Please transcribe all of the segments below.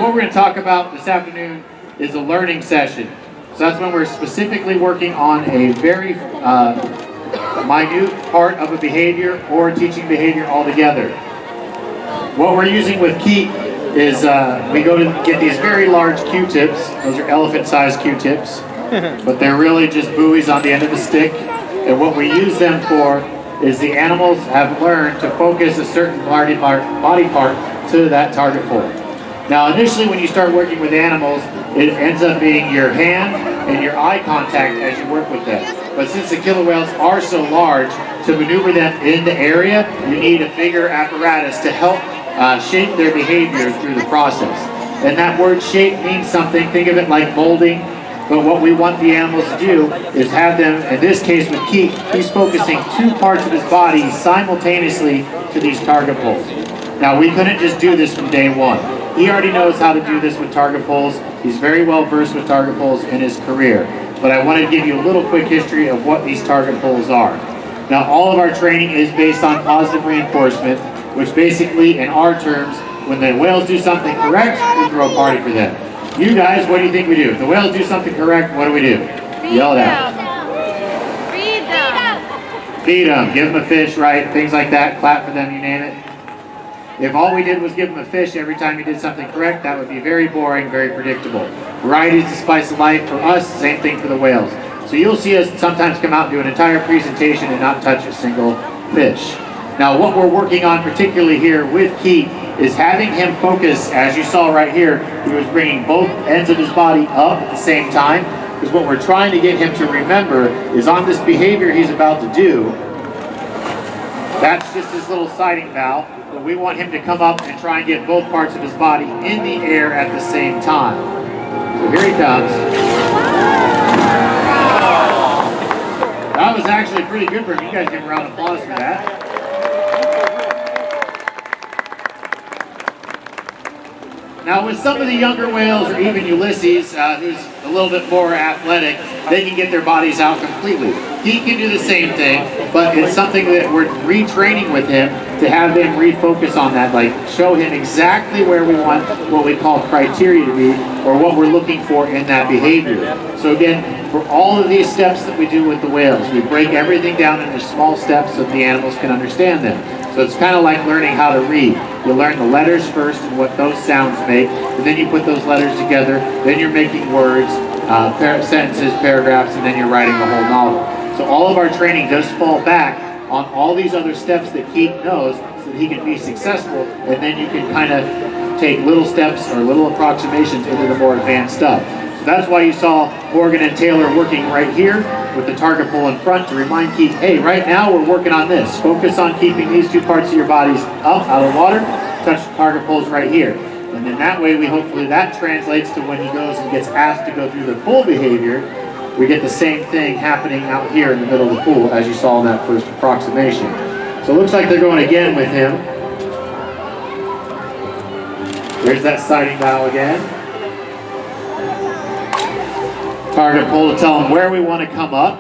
what we're going to talk about this afternoon is a learning session. So that's when we're specifically working on a very minute part of a behavior or teaching behavior altogether. What we're using with Keet is we go to get these very large Q-tips. Those are elephant-sized Q-tips, but they're really just buoys on the end of the stick. And what we use them for is the animals have learned to focus a certain body part to that target pole. Now initially when you start working with animals, it ends up being your hand and your eye contact as you work with them. But since the killer whales are so large, to maneuver them in the area, you need a bigger apparatus to help shape their behavior through the process. And that word shape means something. Think of it like molding. But what we want the animals to do is have them, in this case with Keet, he's focusing two parts of his body simultaneously to these target poles. Now we couldn't just do this from day one. He already knows how to do this with target poles. He's very well versed with target poles in his career. But I want to give you a little quick history of what these target poles are. Now all of our training is based on positive reinforcement, which basically in our terms, when the whales do something correct, we throw a party for them. You guys, what do you think we do? If the whales do something correct, what do we do? Yell it out. Feed them. Feed them. Give them a fish, right? Things like that. Clap for them, you name it. If all we did was give them a fish every time he did something correct, that would be very boring, very predictable. Variety is the spice of life. For us, same thing for the whales. So you'll see us sometimes come out and do an entire presentation and not touch a single fish. Now what we're working on particularly here with Keet is having him focus, as you saw right here, he was bringing both ends of his body up at the same time, because what we're trying to get him to remember is on this behavior he's about to do, that's just his little sighting valve, but we want him to come up and try and get both parts of his body in the air at the same time. So here he comes. That was actually pretty good for him. You guys give him a round of applause for that. Now with some of the younger whales, or even Ulysses, who's a little bit more athletic, they can get their bodies out completely. He can do the same thing, but it's something that we're retraining with him to have him refocus on that, like show him exactly where we want what we call criteria to be, or what we're looking for in that behavior. So again, for all of these steps that we do with the whales, we break everything down into small steps so the animals can understand them. So it's kind of like learning how to read. You learn the letters first and what those sounds make, and then you put those letters together, then you're making words, sentences, paragraphs, and then you're writing the whole novel. So all of our training does fall back on all these other steps that Keet knows so that he can be successful, and then you can kind of take little steps or little approximations into the more advanced stuff. So that's why you saw Morgan and Taylor working right here with the target pole in front to remind Keet, hey, right now we're working on this. Focus on keeping these two parts of your bodies up out of the water, touch the target poles right here. And then that way, hopefully that translates to when he goes and gets asked to go through the full behavior, we get the same thing happening out here in the middle of the pool as you saw in that first approximation. So it looks like they're going again with him. There's that sighting valve again. Target pole to tell him where we want to come up.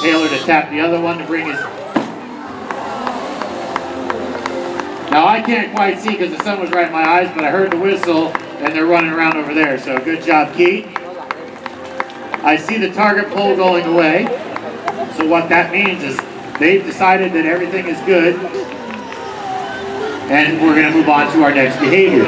Taylor to tap the other one to bring his... Now I can't quite see because the sun was right in my eyes, but I heard the whistle and they're running around over there. So good job, Keet. I see the target pole going away. So what that means is they've decided that everything is good and we're going to move on to our next behavior.